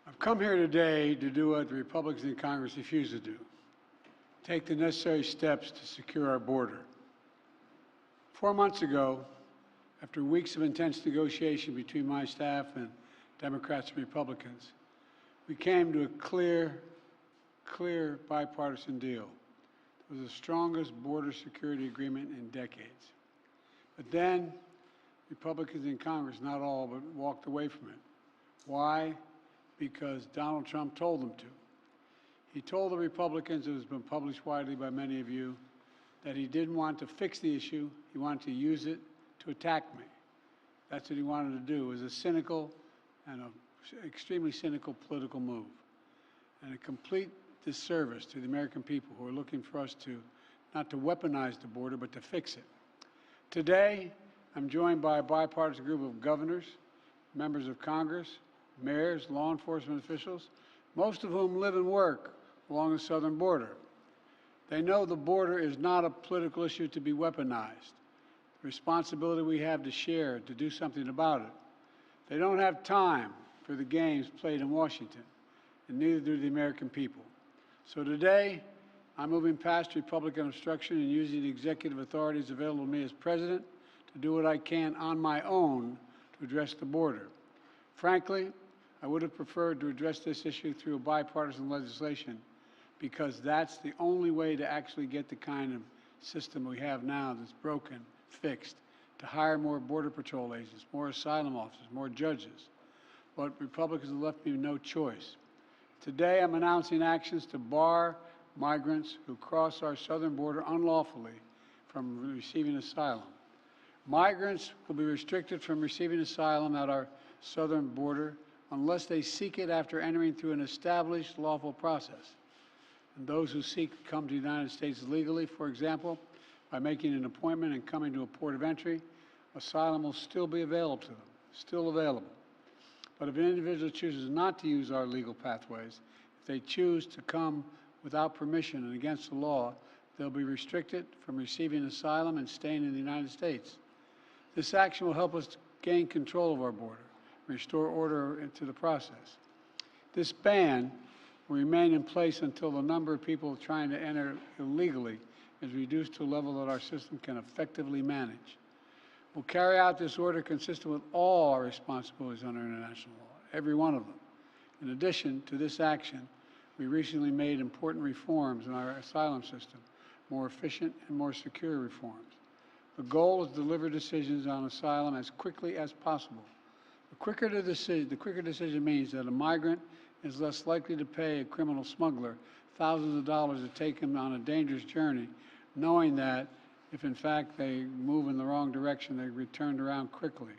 I've come here today to do what the Republicans in Congress refuse to do, take the necessary steps to secure our border. 4 months ago, after weeks of intense negotiation between my staff and Democrats and Republicans, we came to a clear bipartisan deal. It was the strongest border security agreement in decades. But then, Republicans in Congress, not all, but walked away from it. Why? Because Donald Trump told them to. He told the Republicans, it has been published widely by many of you, that he didn't want to fix the issue, he wanted to use it to attack me. That's what he wanted to do. It was a cynical and an extremely cynical political move, and a complete disservice to the American people who are looking for us to, not to weaponize the border, but to fix it. Today, I'm joined by a bipartisan group of governors, members of Congress, mayors, law enforcement officials, most of whom live and work along the southern border. They know the border is not a political issue to be weaponized. The responsibility we have to share, to do something about it. They don't have time for the games played in Washington, and neither do the American people. So today, I'm moving past Republican obstruction and using the executive authorities available to me as president to do what I can on my own to address the border. Frankly, I would have preferred to address this issue through a bipartisan legislation, because that's the only way to actually get the kind of system we have now that's broken, fixed, to hire more Border Patrol agents, more asylum officers, more judges. But Republicans have left me no choice. Today, I'm announcing actions to bar migrants who cross our southern border unlawfully from receiving asylum. Migrants will be restricted from receiving asylum at our southern border unless they seek it after entering through an established lawful process. And those who seek to come to the United States legally, for example, by making an appointment and coming to a port of entry, asylum will still be available to them, still available. But if an individual chooses not to use our legal pathways, if they choose to come without permission and against the law, they'll be restricted from receiving asylum and staying in the United States. This action will help us gain control of our border, restore order into the process. This ban will remain in place until the number of people trying to enter illegally is reduced to a level that our system can effectively manage. We'll carry out this order consistent with all our responsibilities under international law, every one of them. In addition to this action, we recently made important reforms in our asylum system, more efficient and more secure reforms. The goal is to deliver decisions on asylum as quickly as possible. The quicker decision means that a migrant is less likely to pay a criminal smuggler thousands of dollars to take him on a dangerous journey, knowing that if in fact they move in the wrong direction, they're returned around quickly.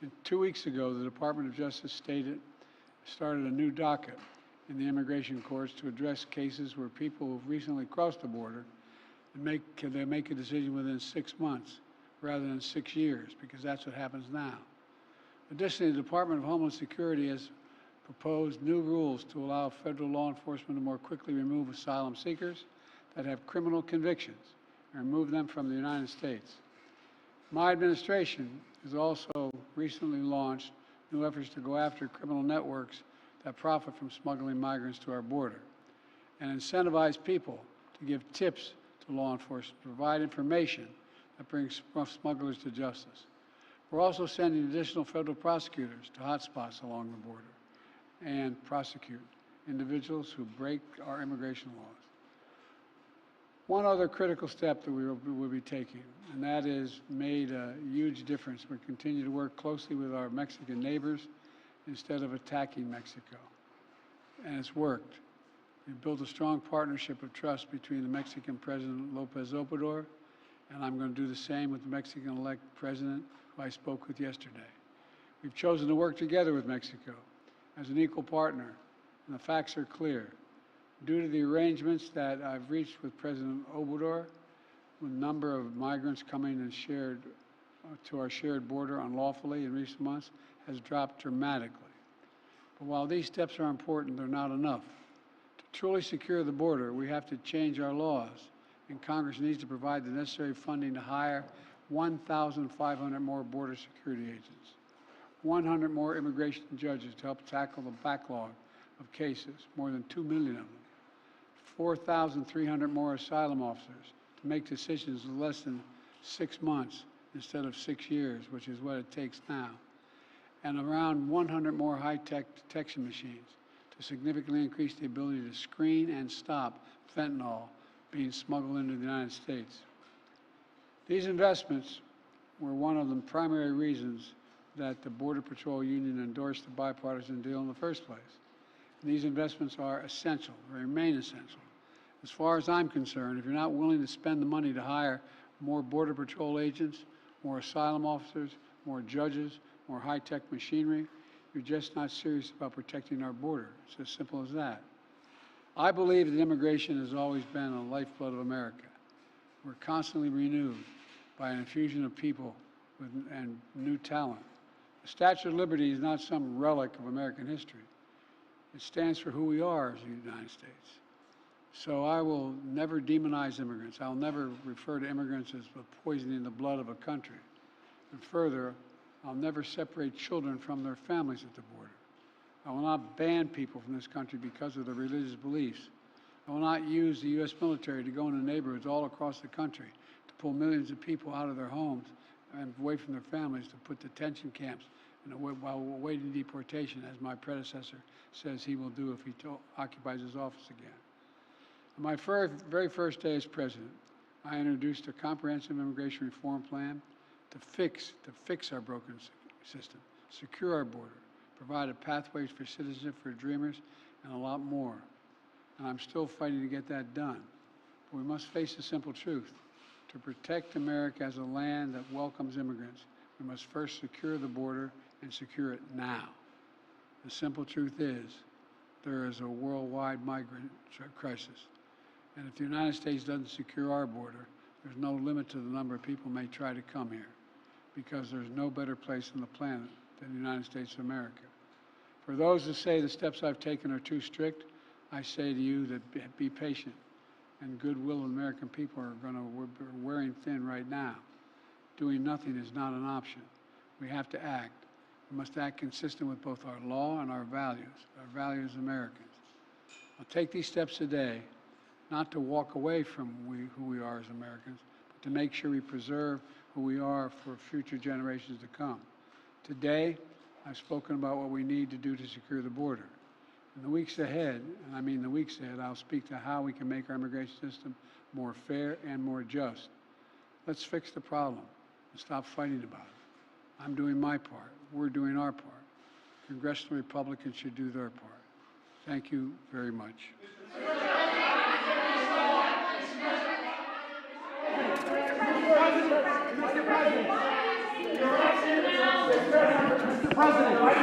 And 2 weeks ago, the Department of Justice started a new docket in the immigration courts to address cases where people who've recently crossed the border and they make a decision within 6 months rather than 6 years, because that's what happens now. Additionally, the Department of Homeland Security has proposed new rules to allow federal law enforcement to more quickly remove asylum seekers that have criminal convictions and remove them from the United States. My administration has also recently launched new efforts to go after criminal networks that profit from smuggling migrants to our border and incentivize people to give tips to law enforcement, to provide information that brings smugglers to justice. We're also sending additional federal prosecutors to hotspots along the border and prosecute individuals who break our immigration laws. One other critical step that we will be taking, and that has made a huge difference. We continue to work closely with our Mexican neighbors instead of attacking Mexico. And it's worked. We've built a strong partnership of trust between the Mexican President Lopez Obrador, and I'm going to do the same with the Mexican-elect President who I spoke with yesterday. We've chosen to work together with Mexico as an equal partner, and the facts are clear. Due to the arrangements that I've reached with President Obrador, the number of migrants coming and to our shared border unlawfully in recent months has dropped dramatically. But while these steps are important, they're not enough. To truly secure the border, we have to change our laws, and Congress needs to provide the necessary funding to hire 1,500 more border security agents. 100 more immigration judges to help tackle the backlog of cases, more than 2 million of them. 4,300 more asylum officers to make decisions in less than 6 months instead of 6 years, which is what it takes now. And around 100 more high-tech detection machines to significantly increase the ability to screen and stop fentanyl being smuggled into the United States. These investments were one of the primary reasons that the Border Patrol Union endorsed the bipartisan deal in the first place. And these investments are essential, they remain essential. As far as I'm concerned, if you're not willing to spend the money to hire more Border Patrol agents, more asylum officers, more judges, more high-tech machinery, you're just not serious about protecting our border. It's as simple as that. I believe that immigration has always been a lifeblood of America. We're constantly renewed by an infusion of people and new talent. The Statue of Liberty is not some relic of American history. It stands for who we are as the United States. So I will never demonize immigrants. I'll never refer to immigrants as poisoning the blood of a country. And further, I'll never separate children from their families at the border. I will not ban people from this country because of their religious beliefs. I will not use the U.S. military to go into neighborhoods all across the country to pull millions of people out of their homes and away from their families to put detention camps while awaiting deportation, as my predecessor says he will do if he occupies his office again. On my very first day as president, I introduced a comprehensive immigration reform plan to fix our broken system, secure our border, provide pathways for citizenship for dreamers, and a lot more. And I'm still fighting to get that done. But we must face the simple truth. To protect America as a land that welcomes immigrants, we must first secure the border and secure it now. The simple truth is, there is a worldwide migrant crisis. And if the United States doesn't secure our border, there's no limit to the number of people who may try to come here, because there's no better place on the planet than the United States of America. For those who say the steps I've taken are too strict, I say to you that be patient, and goodwill of American people are wearing thin right now. Doing nothing is not an option. We have to act. We must act consistent with both our law and our values as Americans. I'll take these steps today, not to walk away from who we are as Americans, but to make sure we preserve who we are for future generations to come. Today, I've spoken about what we need to do to secure the border. In the weeks ahead, and I mean the weeks ahead, I'll speak to how we can make our immigration system more fair and more just. Let's fix the problem and stop fighting about it. I'm doing my part. We're doing our part. Congressional Republicans should do their part. Thank you very much. Mr. President, why